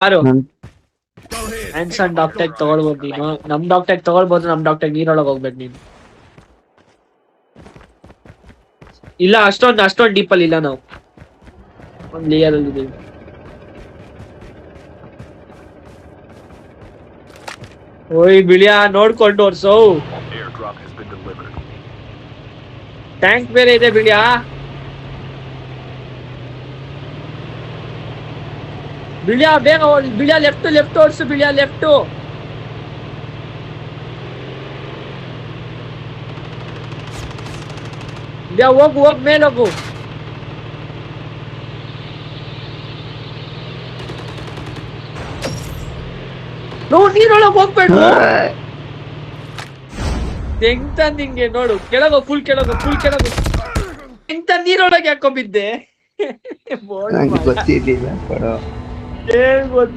ಯಾರು ನನ್ ಆನ್ಸನ್ ಡಾಕ್ಟರ್ ತಗೊಳ್ಬೋದು ನೀನು. ನಮ್ ಡಾಕ್ಟರ್ ತಗೊಳ್ಬೋದು, ನಮ್ ಡಾಕ್ಟರ್ ನೀರೊಳಗೆ ಹೋಗ್ಬೇಕು ನೀನು. ಇಲ್ಲ ಅಷ್ಟೊಂದು ಡೀಪಲ್ಲಿ ಇಲ್ಲ, ನಾವು ಒಂದ್ ಲೇಯರ್ ಅಲ್ಲಿ ಇದೀವಿ. ಓಯ್ ಬಿಳಿಯ ನೋಡ್ಕೊಂಡು ಓಡ್ಸೋ. ಟ್ಯಾಂಕ್ ಬೇರೆ ಇದೆ ಬಿಳಿಯ. ಬಿಳಿಯ ಬೇಗ ಬಿಳಿಯ ಲೆಫ್ಟ್ ಓಡಿಸು ಬಿಳಿಯ ಲೆಫ್ಟ್. ಹೋಗ್ ಮೇಲೆ ಹೋಗು. ನೀರೊಳಗೆ ಹೋಗ್ಬೇಕು. ಎಂತ ನಿಂಗೆ ನೋಡು, ಕೆಳಗೋ ಫುಲ್ ಕೆಳಗೋ ಎಂತ ನೀರೊಳಗೆ ಹಾಕೊಂಬಿದ್ದೆ. ನಂಗೆ ಗೊತ್ತಿರ್ಲಿಲ್ಲ ಕೊಡೋ. ಏನ್ ಗೊತ್ತ